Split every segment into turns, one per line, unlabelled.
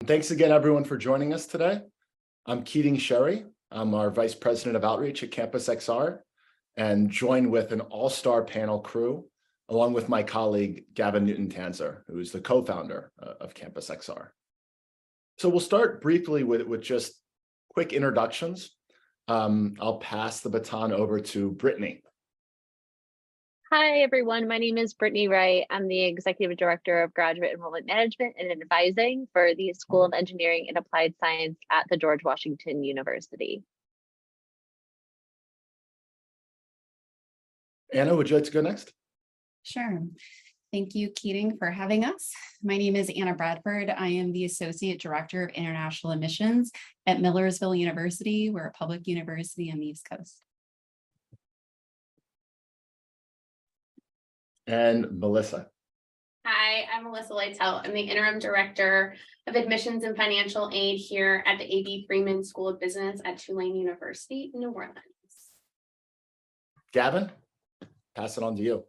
Thanks again, everyone, for joining us today. I'm Keating Sherry. I'm our Vice President of Outreach at CampusXR, and joined with an all-star panel crew, along with my colleague, Gavin Newton-Tanzer, who is the co-founder of CampusXR. So we'll start briefly with just quick introductions. I'll pass the baton over to Brittany.
Hi, everyone. My name is Brittany Wright. I'm the Executive Director of Graduate Enrollment Management and Advising for the School of Engineering and Applied Science at the George Washington University.
Anna, would you like to go next?
Sure. Thank you, Keating, for having us. My name is Anna Bradford. I am the Associate Director of International Admissions at Millersville University. We're a public university on the East Coast.
And Melissa.
Hi, I'm Melissa Lightout. I'm the Interim Director of Admissions and Financial Aid here at the A.B. Freeman School of Business at Tulane University in New Orleans.
Gavin, pass it on to you.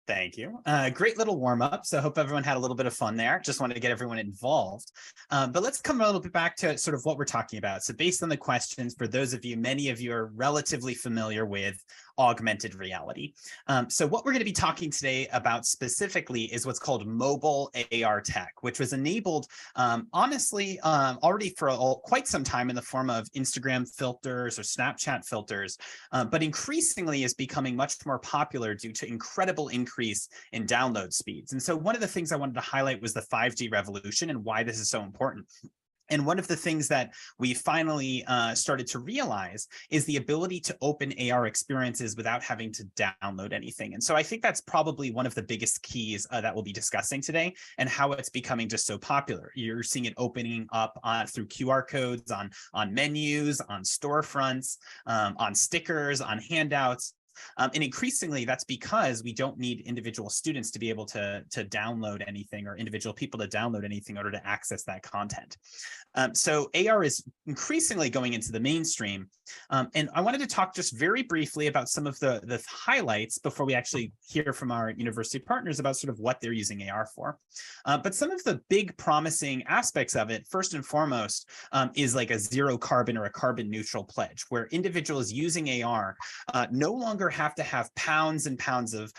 Thank you. Great little warm up. So I hope everyone had a little bit of fun there. Just wanted to get everyone involved. But let's come a little bit back to sort of what we're talking about. So based on the questions, for those of you, many of you are relatively familiar with augmented reality. So what we're going to be talking today about specifically is what's called mobile AR tech, which was enabled, honestly, already for quite some time in the form of Instagram filters or Snapchat filters, but increasingly is becoming much more popular due to incredible increase in download speeds. And so one of the things I wanted to highlight was the 5G revolution and why this is so important. And one of the things that we finally started to realize is the ability to open AR experiences without having to download anything. And so I think that's probably one of the biggest keys that we'll be discussing today, and how it's becoming just so popular. You're seeing it opening up through QR codes, on menus, on storefronts, on stickers, on handouts. And increasingly, that's because we don't need individual students to be able to download anything, or individual people to download anything in order to access that content. So AR is increasingly going into the mainstream. And I wanted to talk just very briefly about some of the highlights before we actually hear from our university partners about sort of what they're using AR for. But some of the big promising aspects of it, first and foremost, is like a zero carbon or a carbon neutral pledge, where individuals using AR no longer have to have pounds and pounds of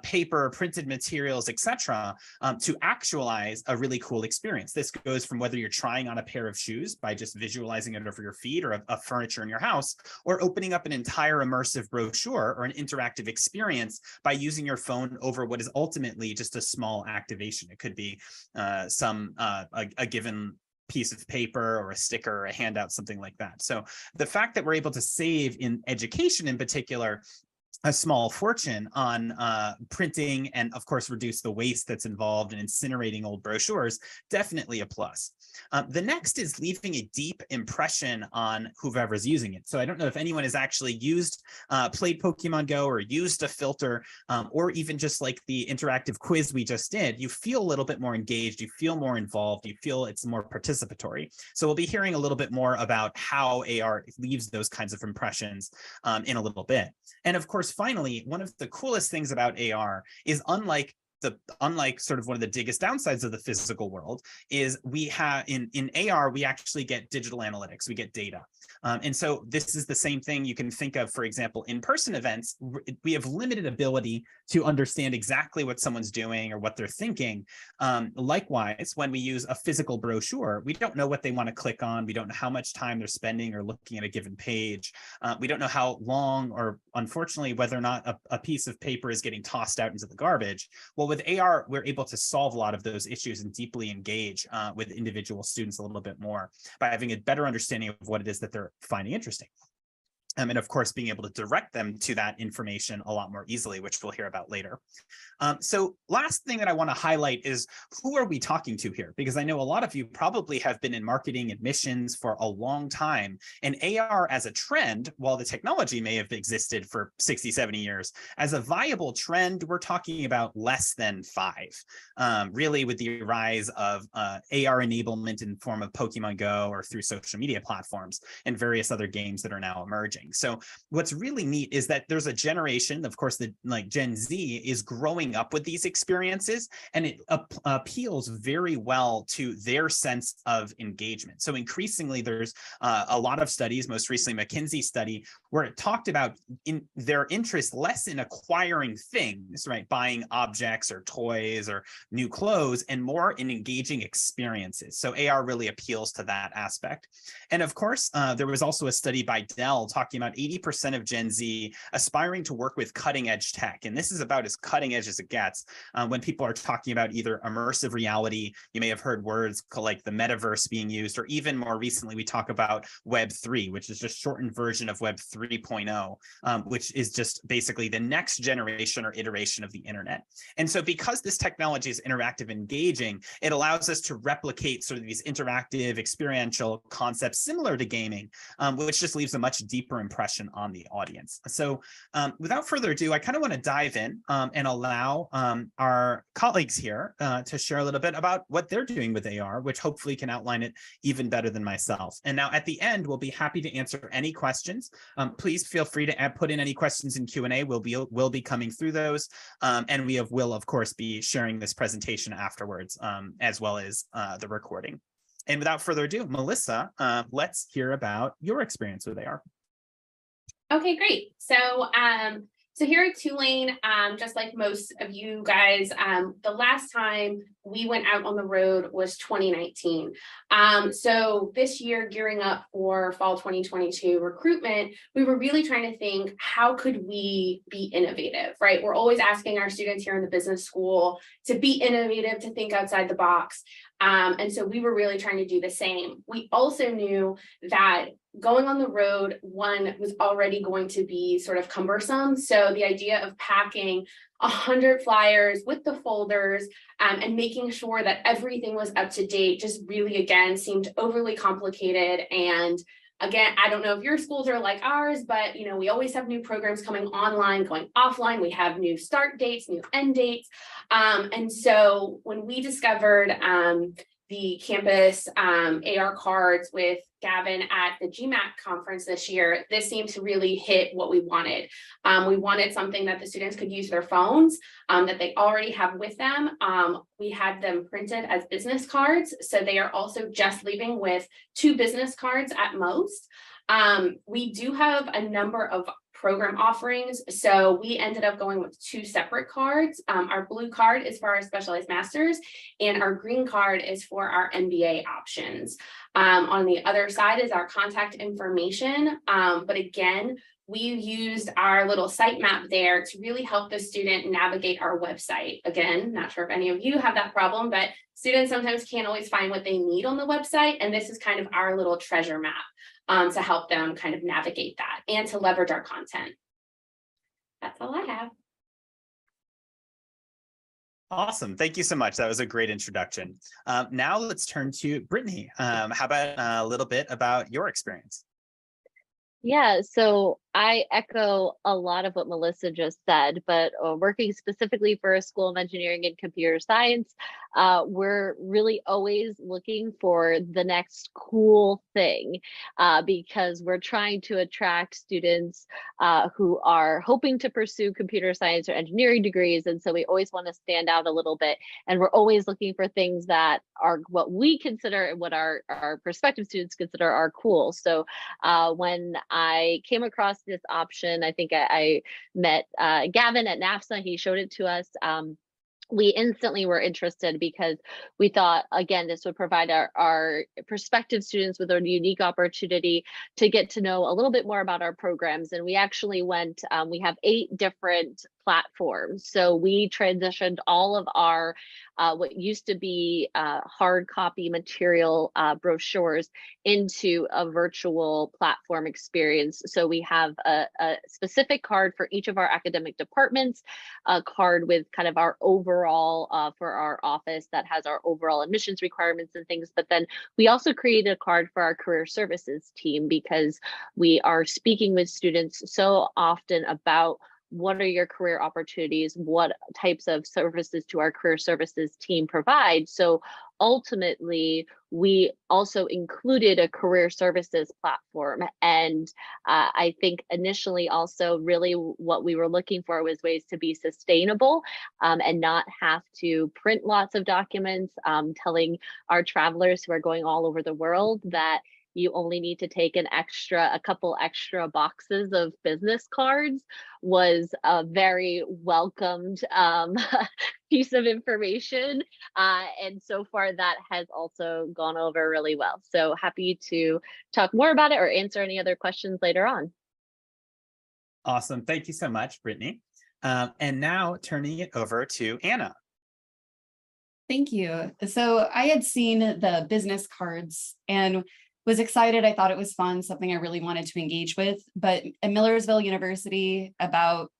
paper, printed materials, etc., to actualize a really cool experience. This goes from whether you're trying on a pair of shoes by just visualizing it over your feet, or a furniture in your house, or opening up an entire immersive brochure or an interactive experience by using your phone over what is ultimately just a small activation. It could be a given piece of paper or a sticker or a handout, something like that. So the fact that we're able to save in education in particular a small fortune on printing, and of course reduce the waste that's involved in incinerating old brochures, definitely a plus. The next is leaving a deep impression on whoever's using it. So I don't know if anyone has actually played Pokemon Go, or used a filter, or even just like the interactive quiz we just did. You feel a little bit more engaged, you feel more involved, you feel it's more participatory. So we'll be hearing a little bit more about how AR leaves those kinds of impressions in a little bit. And of course, finally, one of the coolest things about AR is, unlike sort of one of the biggest downsides of the physical world, is we have in AR, we actually get digital analytics, we get data. And so this is the same thing you can think of, for example, in-person events. We have limited ability to understand exactly what someone's doing or what they're thinking. Likewise, when we use a physical brochure, we don't know what they want to click on. We don't know how much time they're spending or looking at a given page. We don't know how long, or unfortunately, whether or not a piece of paper is getting tossed out into the garbage. Well, with AR, we're able to solve a lot of those issues and deeply engage with individual students a little bit more by having a better understanding of what it is that they're finding interesting. And of course, being able to direct them to that information a lot more easily, which we'll hear about later. So last thing that I want to highlight is, who are we talking to here? Because I know a lot of you probably have been in marketing admissions for a long time, and AR as a trend, while the technology may have existed for 60, 70 years, as a viable trend, we're talking about less than 5. Really, with the rise of AR enablement in the form of Pokemon Go, or through social media platforms and various other games that are now emerging. engaging. So what's really neat is that there's a generation, of course, that like Gen Z is growing up with these experiences, and it appeals very well to their sense of engagement. So increasingly, there's a lot of studies, most recently McKinsey study, where it talked about in their interest less in acquiring things, right, buying objects or toys or new clothes, and more in engaging experiences. So AR really appeals to that aspect. And of course, there was also a study by Dell talking about 80% of Gen Z aspiring to work with cutting edge tech. And this is about as cutting edge as it gets when people are talking about either immersive reality. You may have heard words like the metaverse being used, or even more recently, we talk about Web3, which is just shortened version of Web 3.0, which is just basically the next generation or iteration of the internet. And so because this technology is interactive and engaging, it allows us to replicate sort of these interactive experiential concepts similar to gaming, which just leaves a much deeper impression on the audience. So without further ado, I kind of want to dive in and allow our colleagues here to share a little bit about what they're doing with AR, which hopefully can outline it even better than myself. And now at the end, we'll be happy to answer any questions. Please feel free to put in any questions in Q&A. We'll be coming through those. And we will, of course, be sharing this presentation afterwards, as well as the recording. And without further ado, Melissa, let's hear about your experience with AR.
Okay, great. So here at Tulane, just like most of you guys, the last time we went out on the road was 2019. So this year, gearing up for fall 2022 recruitment, we were really trying to think, how could we be innovative, right? We're always asking our students here in the business school to be innovative, to think outside the box. And so we were really trying to do the same. We also knew that going on the road, one, was already going to be sort of cumbersome. So the idea of packing 100 flyers with the folders and making sure that everything was up to date just really, again, seemed overly complicated. And again, I don't know if your schools are like ours, but we always have new programs coming online, going offline. We have new start dates, new end dates. And so when we discovered the campus AR cards with Gavin at the GMAC conference this year, this seemed to really hit what we wanted. We wanted something that the students could use their phones, that they already have with them. We had them printed as business cards, so they are also just leaving with 2 business cards at most. We do have a number of program offerings, so we ended up going with 2 separate cards. Our blue card is for our specialized masters, and our green card is for our MBA options. On the other side is our contact information, but again, we used our little site map there to really help the student navigate our website. Again, not sure if any of you have that problem, but students sometimes can't always find what they need on the website, and this is kind of our little treasure map to help them kind of navigate that and to leverage our content. That's all I have.
Awesome. Thank you so much. That was a great introduction. Now let's turn to Brittany. How about a little bit about your experience?
Yeah, so I echo a lot of what Melissa just said, but working specifically for a School of Engineering and Computer Science, we're really always looking for the next cool thing because we're trying to attract students who are hoping to pursue computer science or engineering degrees. And so we always want to stand out a little bit. And we're always looking for things that are what we consider and what our prospective students consider are cool. So when I came across this option, I think I met Gavin at NAFSA. He showed it to us. We instantly were interested because we thought, again, this would provide our prospective students with a unique opportunity to get to know a little bit more about our programs. And we actually went, we have 8 different platforms. So we transitioned all of our what used to be hard copy material brochures into a virtual platform experience. So we have a specific card for each of our academic departments, a card with kind of our overall for our office that has our overall admissions requirements and things. But then we also created a card for our career services team because we are speaking with students so often about what are your career opportunities? What types of services do our career services team provide? So ultimately, we also included a career services platform. And I think initially also really what we were looking for was ways to be sustainable and not have to print lots of documents, telling our travelers who are going all over the world that you only need to take a couple extra boxes of business cards was a very welcomed piece of information. And so far that has also gone over really well. So happy to talk more about it or answer any other questions later on.
Awesome. Thank you so much, Brittany. And now turning it over to Anna.
Thank you. So I had seen the business cards and was excited. I thought it was fun, something I really wanted to engage with. But at Millersville University, about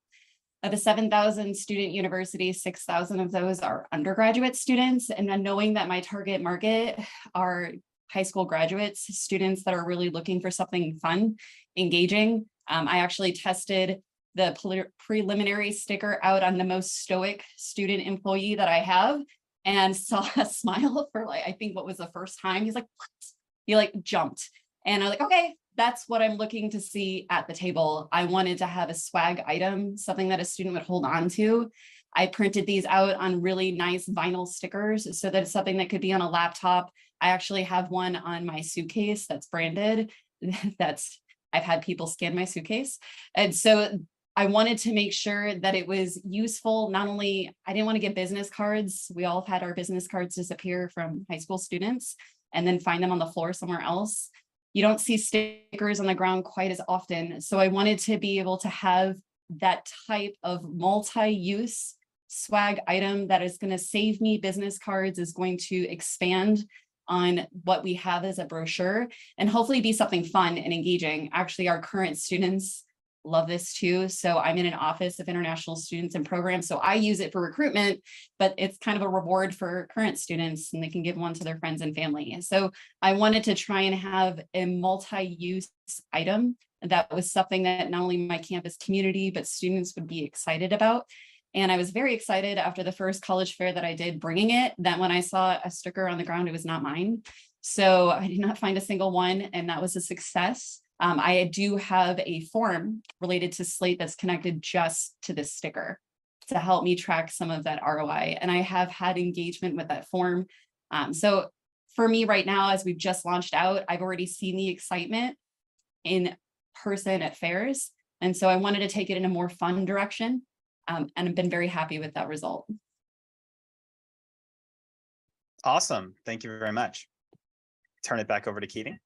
of a 7,000 student university, 6,000 of those are undergraduate students. And then knowing that my target market are high school graduates, students that are really looking for something fun, engaging. I actually tested the preliminary sticker out on the most stoic student employee that I have and saw a smile for I think what was the first time. He's like, what? He jumped. And I was like, okay, that's what I'm looking to see at the table. I wanted to have a swag item, something that a student would hold on to. I printed these out on really nice vinyl stickers so that it's something that could be on a laptop. I actually have one on my suitcase that's branded. I've had people scan my suitcase. And so I wanted to make sure that it was useful. Not only, I didn't want to get business cards. We all have had our business cards disappear from high school students and then find them on the floor somewhere else. You don't see stickers on the ground quite as often. So I wanted to be able to have that type of multi-use swag item that is going to save me business cards, is going to expand on what we have as a brochure and hopefully be something fun and engaging. Actually, our current students love this too. So I'm in an office of international students and programs. So I use it for recruitment, but it's kind of a reward for current students and they can give one to their friends and family. So I wanted to try and have a multi-use item that was something that not only my campus community, but students would be excited about. And I was very excited after the first college fair that I did bringing it, that when I saw a sticker on the ground, it was not mine. So I did not find a single one, and that was a success. I do have a form related to Slate that's connected just to this sticker to help me track some of that ROI. And I have had engagement with that form. So for me right now, as we've just launched out, I've already seen the excitement in person at fairs. And so I wanted to take it in a more fun direction. And I've been very happy with that result.
Awesome. Thank you very much. Turn it back over to Keating.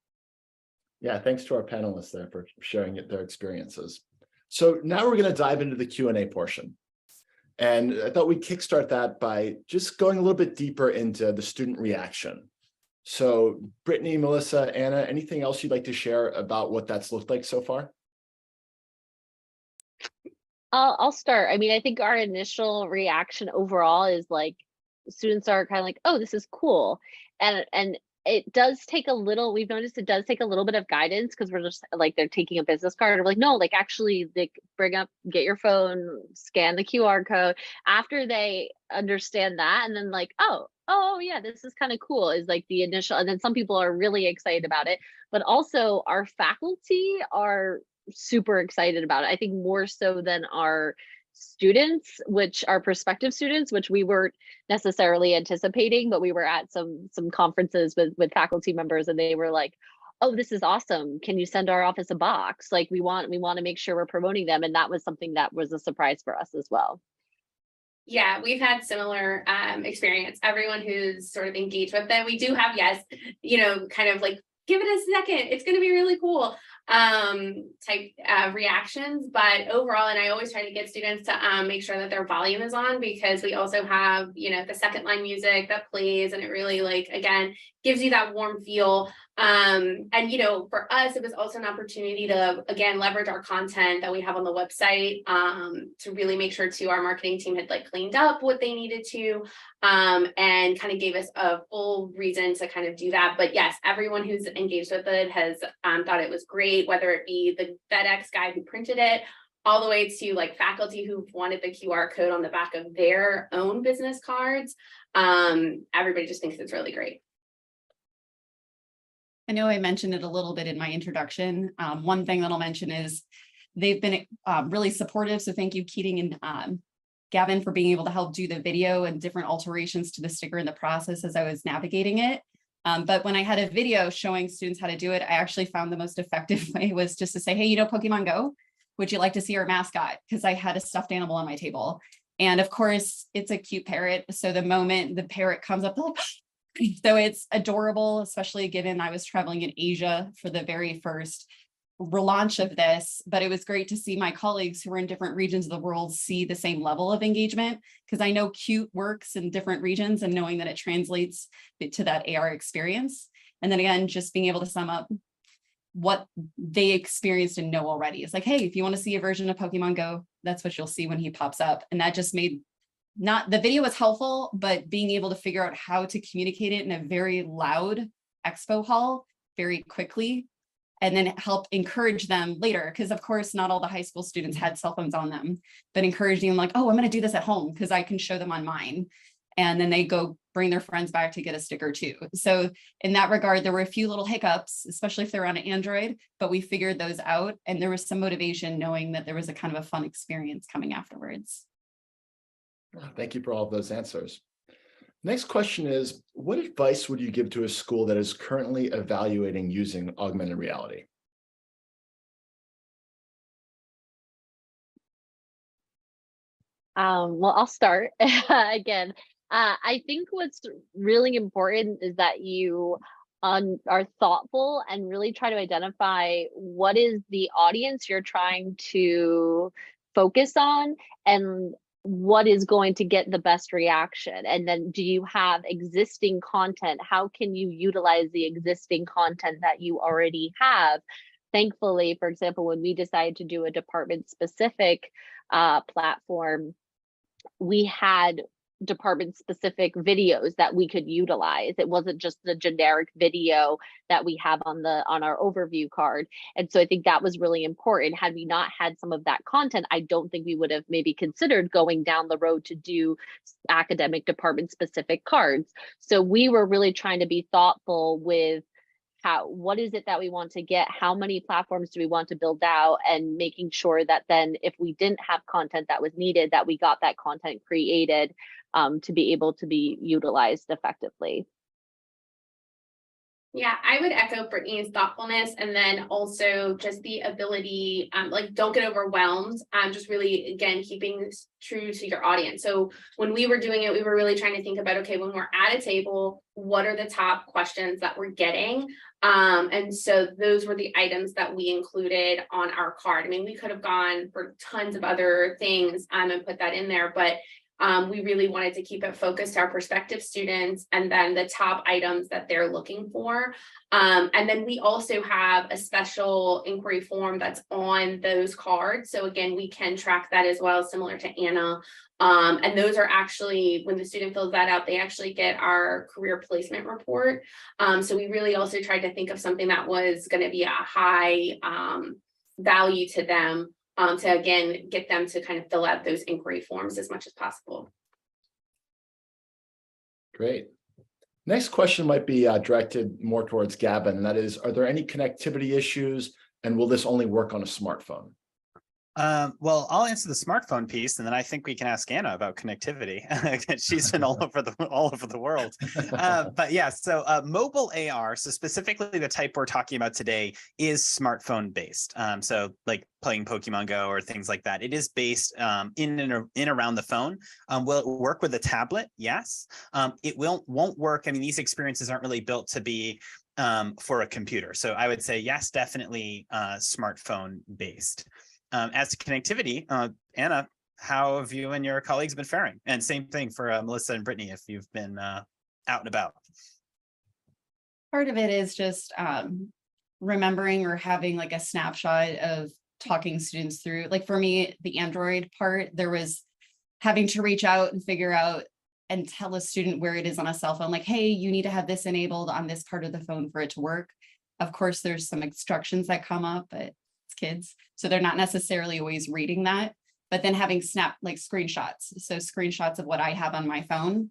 Yeah, thanks to our panelists there for sharing their experiences. So now we're going to dive into the Q&A portion. And I thought we'd kickstart that by just going a little bit deeper into the student reaction. So Brittany, Melissa, Anna, anything else you'd like to share about what that's looked like so far?
I'll start. I mean, I think our initial reaction overall is students are kind of like, oh, this is cool. And it does take we've noticed it does take a little bit of guidance because we're just they're taking a business card and we're like, no, actually get your phone, scan the QR code after they understand that. And then oh yeah, this is kind of cool is the initial. And then some people are really excited about it, but also our faculty are super excited about it. I think more so than our students, which are prospective students, which we weren't necessarily anticipating, but we were at some conferences with faculty members and they were like, oh, this is awesome. Can you send our office a box? We want to make sure we're promoting them. And that was something that was a surprise for us as well.
Yeah, we've had similar experience. Everyone who's sort of engaged with them, we do have, yes, kind of give it a second. It's going to be really cool type reactions. But overall, and I always try to get students to make sure that their volume is on because we also have, the second line music that plays and it really again, gives you that warm feel. And, for us, it was also an opportunity to, again, leverage our content that we have on the website to really make sure our marketing team had cleaned up what they needed to and kind of gave us a full reason to kind of do that. But yes, everyone who's engaged with it has thought it was great, whether it be the FedEx guy who printed it all the way to like faculty who wanted the QR code on the back of their own business cards. Everybody just thinks it's really great.
I know I mentioned it a little bit in my introduction. One thing that I'll mention is they've been really supportive. So thank you, Keating and Gavin, for being able to help do the video and different alterations to the sticker in the process as I was navigating it. But when I had a video showing students how to do it, I actually found the most effective way was just to say, hey, you know, Pokemon Go, would you like to see our mascot? Because I had a stuffed animal on my table. And of course, it's a cute parrot. So the moment the parrot comes up, so it's adorable, especially given I was traveling in Asia for the very first relaunch of this, but it was great to see my colleagues who were in different regions of the world see the same level of engagement, because I know cute works in different regions and knowing that it translates to that AR experience. And then again, just being able to sum up what they experienced and know already. It's like, hey, if you want to see a version of Pokemon Go, that's what you'll see when he pops up. And that just made the video was helpful, but being able to figure out how to communicate it in a very loud expo hall very quickly, and then help encourage them later. Because of course, not all the high school students had cell phones on them, but encouraging them like, oh, I'm going to do this at home because I can show them on mine. And then they go bring their friends back to get a sticker too. So in that regard, there were a few little hiccups, especially if they're on an Android, but we figured those out. And there was some motivation knowing that there was a kind of a fun experience coming afterwards.
Thank you for all of those answers. Next question is, what advice would you give to a school that is currently evaluating using augmented reality?
Well, I'll start again. I think what's really important is that you are thoughtful and really try to identify what is the audience you're trying to focus on and what is going to get the best reaction. And then do you have existing content? How can you utilize the existing content that you already have? Thankfully, for example, when we decided to do a department specific platform, we had department specific videos that we could utilize. It wasn't just the generic video that we have on our overview card. And so I think that was really important. Had we not had some of that content, I don't think we would have maybe considered going down the road to do academic department specific cards. So we were really trying to be thoughtful with what is it that we want to get, how many platforms do we want to build out, and making sure that then if we didn't have content that was needed, that we got that content created to be able to be utilized effectively.
Yeah, I would echo Brittany's thoughtfulness, and then also just the ability, like don't get overwhelmed. Just really, again, keeping true to your audience. So when we were doing it, we were really trying to think about, okay, when we're at a table, what are the top questions that we're getting? And so those were the items that we included on our card. I mean, we could have gone for tons of other things and put that in there, but we really wanted to keep it focused to our prospective students and then the top items that they're looking for. And then we also have a special inquiry form that's on those cards. So again, we can track that as well, similar to Anna. And those are actually, when the student fills that out, they actually get our career placement report. So we really also tried to think of something that was going to be a high value to them. To again, get them to kind of fill out those inquiry forms as much as possible.
Great. Next question might be directed more towards Gavin, and that is, are there any connectivity issues, and will this only work on a smartphone?
Well, I'll answer the smartphone piece, and then I think we can ask Anna about connectivity. She's been all over the world. But yeah, so mobile AR, so specifically the type we're talking about today, is smartphone based. So like playing Pokemon Go or things like that. It is based in and around the phone. Will it work with a tablet? Yes. It won't work. I mean, these experiences aren't really built to be for a computer. So I would say yes, definitely smartphone based. As to connectivity, Anna, how have you and your colleagues been faring? And same thing for Melissa and Brittany, if you've been out and about.
Part of it is just remembering or having like a snapshot of talking students through. Like for me, the Android part, there was having to reach out and figure out and tell a student where it is on a cell phone, like, hey, you need to have this enabled on this part of the phone for it to work. Of course, there's some instructions that come up, but kids. So they're not necessarily always reading that, but then having screenshots. So screenshots of what I have on my phone.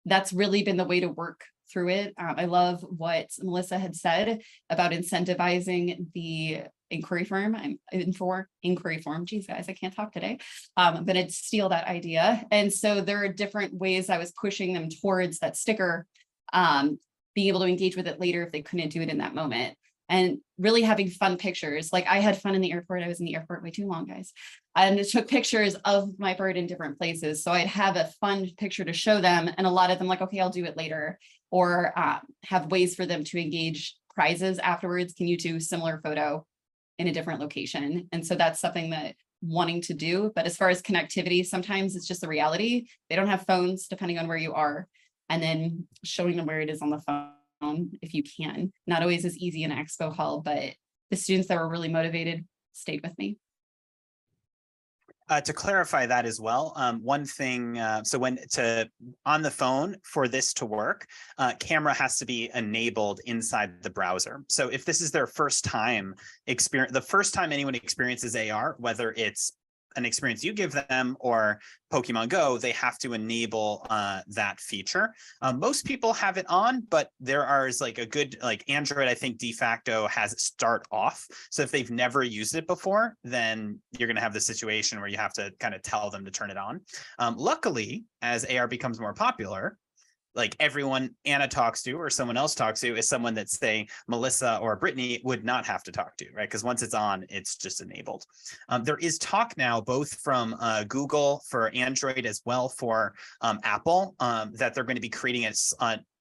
That's really been the way to work through it. I love what Melissa had said about incentivizing the inquiry form. I'm in for inquiry form. Geez, guys, I can't talk today. But I'd steal that idea. And so there are different ways I was pushing them towards that sticker, being able to engage with it later if they couldn't do it in that moment. And really having fun pictures. Like I had fun in the airport. I was in the airport way too long, guys. And I took pictures of my bird in different places. So I'd have a fun picture to show them. And a lot of them like, okay, I'll do it later. Or have ways for them to engage prizes afterwards. Can you do similar photo in a different location? And so that's something that wanting to do. But as far as connectivity, sometimes it's just a reality. They don't have phones depending on where you are. And then showing them where it is on the phone if you can. Not always as easy in an expo hall, but the students that were really motivated stayed with me.
To clarify that as well, one thing, so on the phone for this to work, camera has to be enabled inside the browser. So if this is their first time experience, the first time anyone experiences AR, whether it's an experience you give them or Pokemon Go, they have to enable that feature. Most people have it on, but there are like a good, like Android, I think de facto has it start off. So if they've never used it before, then you're going to have the situation where you have to kind of tell them to turn it on. Luckily, as AR becomes more popular, like everyone Anna talks to or someone else talks to is someone that, say, Melissa or Brittany would not have to talk to, right? Because once it's on, it's just enabled. There is talk now, both from Google for Android as well for Apple, that they're going to be creating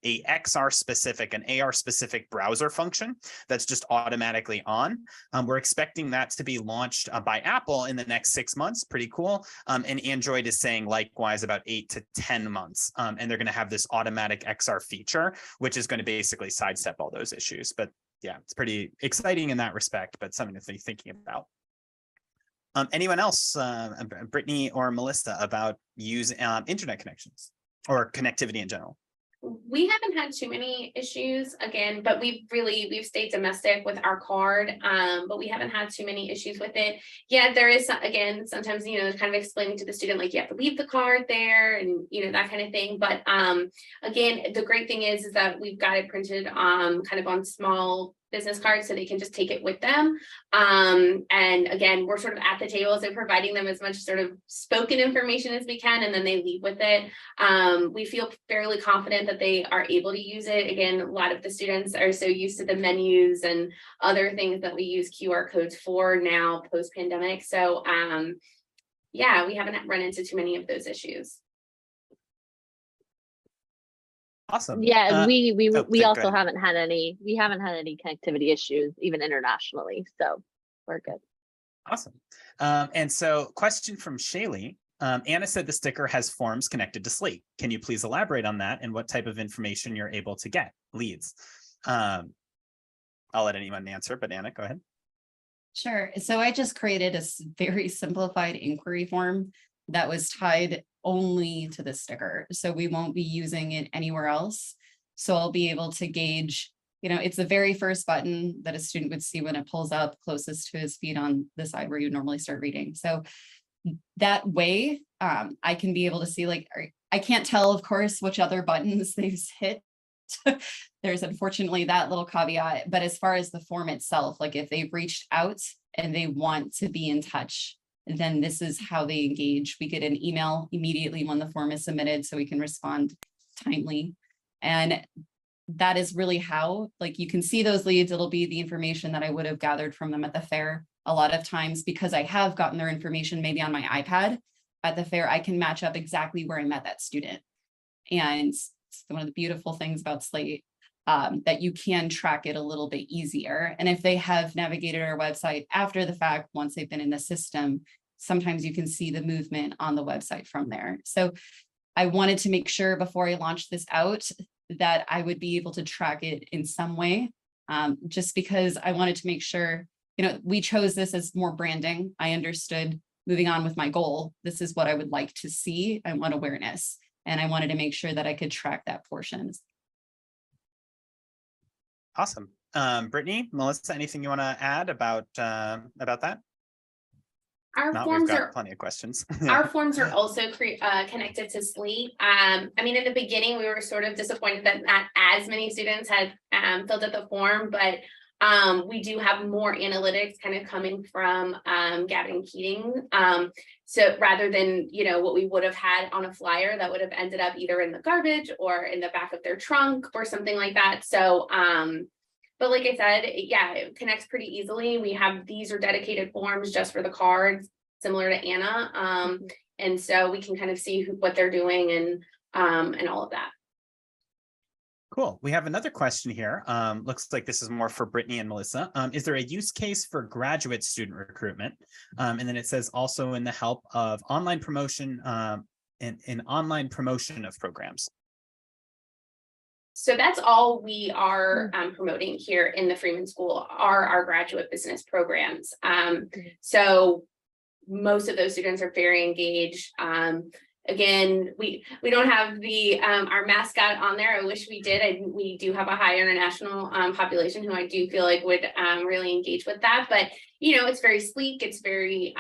a XR specific, an AR specific browser function that's just automatically on. We're expecting that to be launched by Apple in the next 6 months. Pretty cool. And Android is saying likewise about 8 to 10 months. And they're going to have this automatic XR feature, which is going to basically sidestep all those issues. But yeah, it's pretty exciting in that respect, but something to be thinking about. Anyone else, Brittany or Melissa, about using internet connections or connectivity in general?
We haven't had too many issues again, but we've stayed domestic with our card, but we haven't had too many issues with it. Yeah, there is, again, sometimes, kind of explaining to the student, like you have to leave the card there and, that kind of thing. But again, the great thing is that we've got it printed kind of on small business cards so they can just take it with them. And again, we're sort of at the table, so providing them as much sort of spoken information as we can, and then they leave with it. We feel fairly confident that they are able to use it. Again, a lot of the students are so used to the menus and other things that we use QR codes for now post-pandemic. So yeah, we haven't run into too many of those issues.
Awesome.
Yeah, we also
ahead.
haven't had any connectivity issues, even internationally. So we're good.
Awesome. And so question from Shaylee. Anna said the sticker has forms connected to Slate. Can you please elaborate on that and what type of information you're able to get? Leads. I'll let anyone answer, but Anna, go ahead.
Sure. So I just created a very simplified inquiry form that was tied only to the sticker. So we won't be using it anywhere else. So I'll be able to gauge, it's the very first button that a student would see when it pulls up closest to his feet on the side where you normally start reading. So that way I can be able to see, like, I can't tell, of course, which other buttons they've hit. There's unfortunately that little caveat, but as far as the form itself, like if they've reached out and they want to be in touch, then this is how they engage. We get an email immediately when the form is submitted so we can respond timely. And that is really how, like, you can see those leads. It'll be the information that I would have gathered from them at the fair. A lot of times, because I have gotten their information maybe on my iPad at the fair, I can match up exactly where I met that student. And it's one of the beautiful things about Slate, that you can track it a little bit easier. And if they have navigated our website after the fact, once they've been in the system, sometimes you can see the movement on the website from there. So I wanted to make sure before I launched this out that I would be able to track it in some way, just because I wanted to make sure, we chose this as more branding. I understood, moving on with my goal, this is what I would like to see. I want awareness, and I wanted to make sure that I could track that portion.
Awesome. Brittany, Melissa, anything you want to add about that?
Our
We've
forms
got
are
plenty of questions.
Our forms are also connected to Sleet. I mean, in the beginning, we were sort of disappointed that not as many students had filled out the form, but we do have more analytics kind of coming from Gavin and Keating. So rather than, what we would have had on a flyer that would have ended up either in the garbage or in the back of their trunk or something like that. So, but like I said, yeah, it connects pretty easily. These are dedicated forms just for the cards, similar to Anna. And so we can kind of see what they're doing and all of that.
Cool. We have another question here. Looks like this is more for Brittany and Melissa. Is there a use case for graduate student recruitment? And then it says also in the help of online promotion in online promotion of programs.
So that's all we are promoting here in the Freeman School are our graduate business programs. So most of those students are very engaged. Again, we don't have our mascot on there. I wish we did. We do have a high international population who I do feel like would really engage with that. But it's very sleek. It's very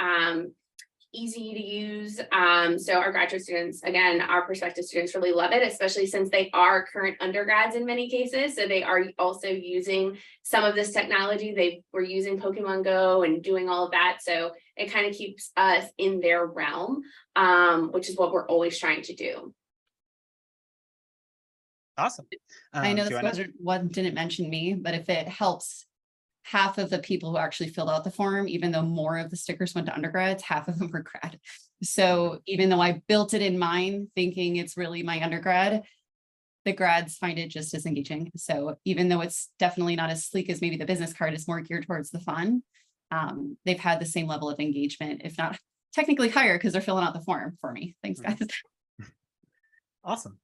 easy to use. So our graduate students, again, our prospective students really love it, especially since they are current undergrads in many cases. So they are also using some of this technology. They were using Pokemon Go and doing all of that. So it kind of keeps us in their realm, which is what we're always trying to do.
Awesome.
I know this one didn't mention me, but if it helps half of the people who actually filled out the form, even though more of the stickers went to undergrads, half of them were grad. So even though I built it in mind, thinking it's really my undergrad, the grads find it just as engaging. So even though it's definitely not as sleek as maybe the business card, is more geared towards the fun. They've had the same level of engagement, if not technically higher, because they're filling out the form for me. Thanks, guys.
Awesome.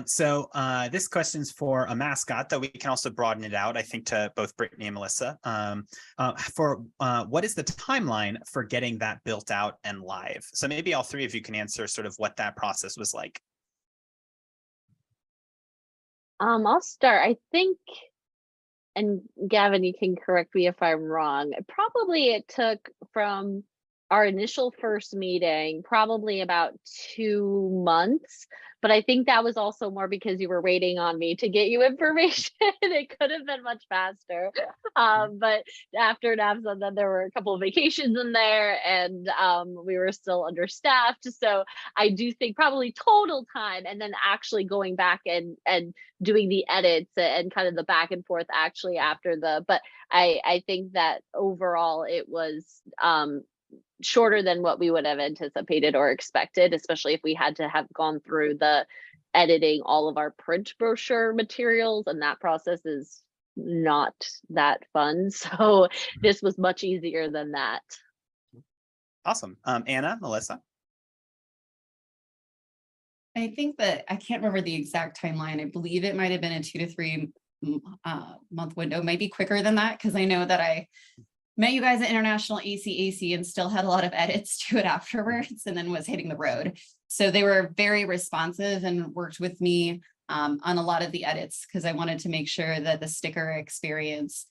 So this question's for a mascot, though we can also broaden it out, I think, to both Brittany and Melissa. What is the timeline for getting that built out and live? So maybe all three of you can answer sort of what that process was like.
I'll start. I think, and Gavin, you can correct me if I'm wrong. Probably it took from our initial first meeting, probably about 2 months. But I think that was also more because you were waiting on me to get you information. It could have been much faster. But after NAFSA, then there were a couple of vacations in there and we were still understaffed. So I do think probably total time and then actually going back and doing the edits and kind of the back and forth actually after but I think that overall it was shorter than what we would have anticipated or expected, especially if we had to have gone through the editing all of our print brochure materials, and that process is not that fun. So this was much easier than that.
Awesome. Anna, Melissa?
I think that I can't remember the exact timeline. I believe it might have been a 2 to 3 month window, maybe quicker than that, because I know that I met you guys at International ACAC and still had a lot of edits to it afterwards and then was hitting the road. So they were very responsive and worked with me on a lot of the edits because I wanted to make sure that the sticker experience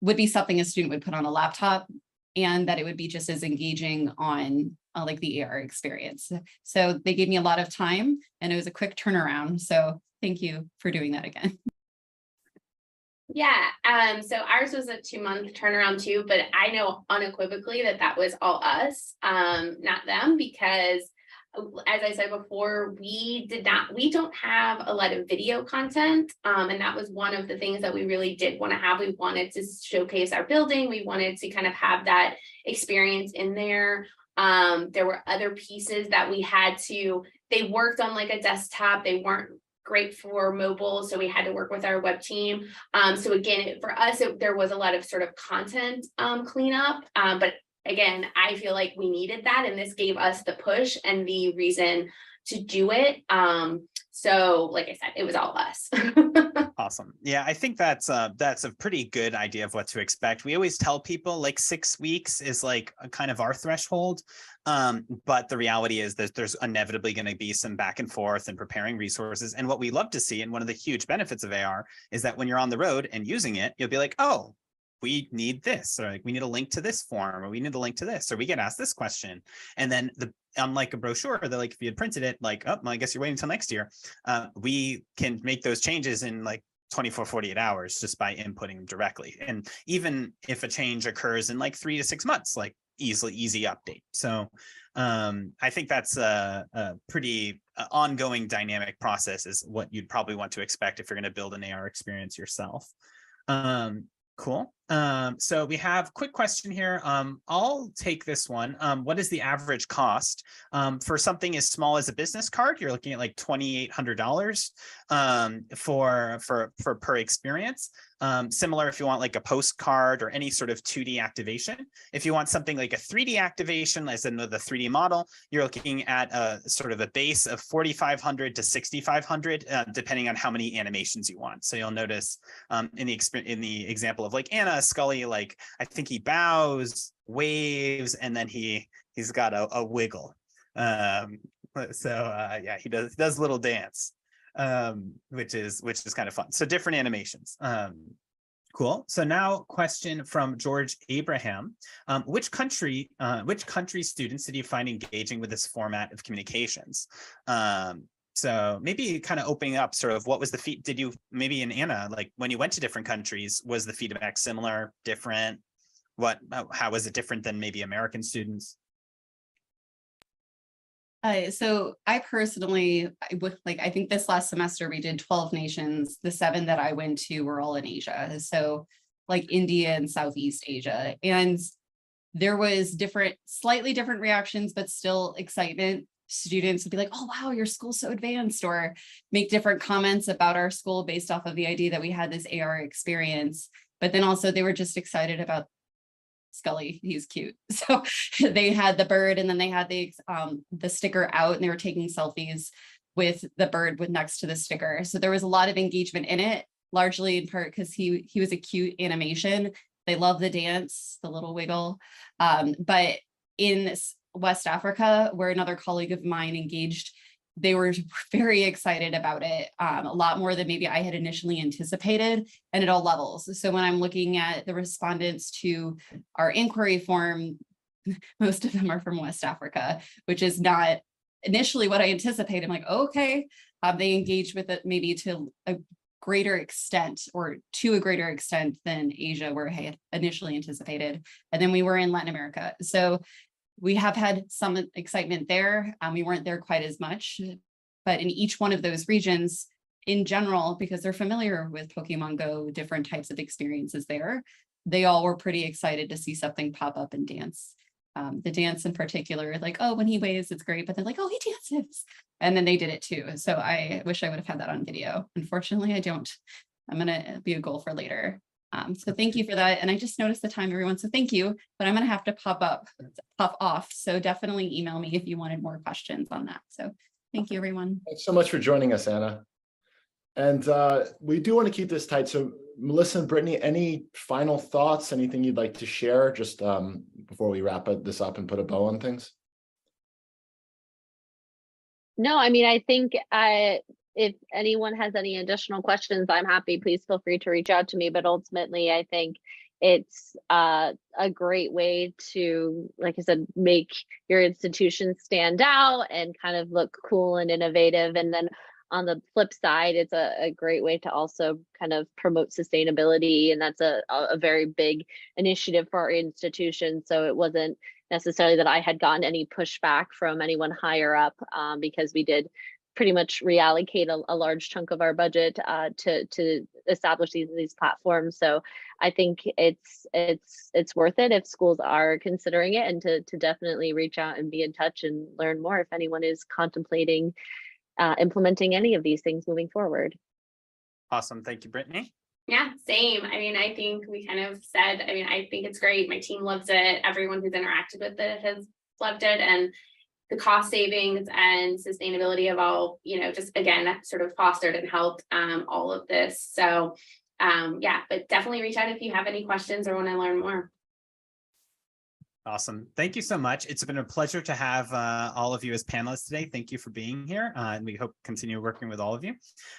would be something a student would put on a laptop and that it would be just as engaging on like the AR experience. So they gave me a lot of time and it was a quick turnaround. So thank you for doing that again.
Yeah, so ours was a 2-month turnaround too, but I know unequivocally that was all us, not them, because as I said before, we don't have a lot of video content, and that was one of the things that we really did want to have. We wanted to showcase our building. We wanted to kind of have that experience in there. There were other pieces that we had to, they worked on like a desktop. They weren't great for mobile, so we had to work with our web team. So again, for us, there was a lot of sort of content cleanup, but again, I feel like we needed that, and this gave us the push and the reason to do it. So like I said, it was all us.
Awesome. Yeah, I think that's a pretty good idea of what to expect. We always tell people like 6 weeks is like a kind of our threshold. But the reality is that there's inevitably going to be some back and forth and preparing resources. And what we love to see, and one of the huge benefits of AR, is that when you're on the road and using it, you'll be like, oh, we need this, or like we need a link to this form, or we need a link to this, or we get asked this question. And then unlike a brochure, they're like, if you had printed it, like, oh, well, I guess you're waiting until next year. We can make those changes in like 24, 48 hours just by inputting them directly. And even if a change occurs in like 3 to 6 months, like easy update. So I think that's a pretty ongoing dynamic process is what you'd probably want to expect if you're going to build an AR experience yourself. Cool. So we have a quick question here. I'll take this one. What is the average cost for something as small as a business card? You're looking at like $2,800 for per experience. Similar if you want like a postcard or any sort of 2D activation. If you want something like a 3D activation, as in the 3D model, you're looking at a sort of a base of $4,500 to $6,500, depending on how many animations you want. So you'll notice in the example of like Anna Scully, like I think he bows, waves, and then he's got a wiggle. Yeah, he does a little dance. Which is kind of fun. So different animations. Cool. So now question from George Abraham. Which country students did you find engaging with this format of communications? So maybe kind of opening up sort of what was the did you maybe in Anna, like when you went to different countries, was the feedback similar, different? How was it different than maybe American students?
So I personally, I think this last semester we did 12 nations. The 7 that I went to were all in Asia. So like India and Southeast Asia. And there was slightly different reactions, but still excitement. Students would be like, oh, wow, your school's so advanced, or make different comments about our school based off of the idea that we had this AR experience. But then also they were just excited about Scully, he's cute. So they had the bird, and then they had the sticker out, and they were taking selfies with the bird next to the sticker. So there was a lot of engagement in it, largely in part because he was a cute animation. They love the dance, the little wiggle. But in West Africa, where another colleague of mine engaged, they were very excited about it, a lot more than maybe I had initially anticipated, and at all levels. So when I'm looking at the respondents to our inquiry form, most of them are from West Africa, which is not initially what I anticipated. I'm like, okay, they engaged with it maybe to a greater extent, or to a greater extent than Asia, where I had initially anticipated. And then we were in Latin America. So we have had some excitement there. We weren't there quite as much, but in each one of those regions, in general, because they're familiar with Pokemon Go, different types of experiences there, they all were pretty excited to see something pop up and dance. The dance in particular, like, oh, when he waves, it's great, but they're like, oh, he dances. And then they did it too. So I wish I would have had that on video. Unfortunately, I don't. I'm going to be a goal for later. So thank you for that. And I just noticed the time, everyone. So thank you, but I'm going to have to pop off. So definitely email me if you wanted more questions on that. So thank you, everyone. Thanks
so much for joining us, Anna. And we do want to keep this tight. So Melissa and Brittany, any final thoughts, anything you'd like to share just before we wrap this up and put a bow on things?
No, I mean, I think if anyone has any additional questions, I'm happy. Please feel free to reach out to me. But ultimately, I think it's a great way to, like I said, make your institution stand out and kind of look cool and innovative. And then on the flip side, it's a great way to also kind of promote sustainability. And that's a very big initiative for our institution. So it wasn't necessarily that I had gotten any pushback from anyone higher up, because we did pretty much reallocate a large chunk of our budget to establish these platforms. So I think it's worth it if schools are considering it, and to definitely reach out and be in touch and learn more if anyone is contemplating implementing any of these things moving forward.
Awesome. Thank you, Brittany.
Yeah, same. I mean, I think we kind of said, I mean, I think it's great. My team loves it. Everyone who's interacted with it has loved it. And the cost savings and sustainability of all, just again, that sort of fostered and helped all of this. So yeah, but definitely reach out if you have any questions or want to learn more.
Awesome. Thank you so much. It's been a pleasure to have all of you as panelists today. Thank you for being here. And we hope to continue working with all of you.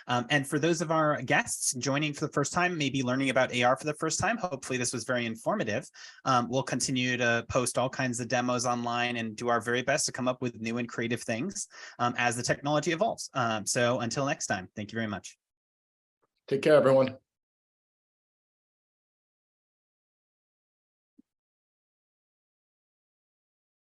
And for those of our guests joining for the first time, maybe learning about AR for the first time, hopefully this was very informative. We'll continue to post all kinds of demos online and do our very best to come up with new and creative things as the technology evolves. So until next time, thank you very much.
Take care, everyone.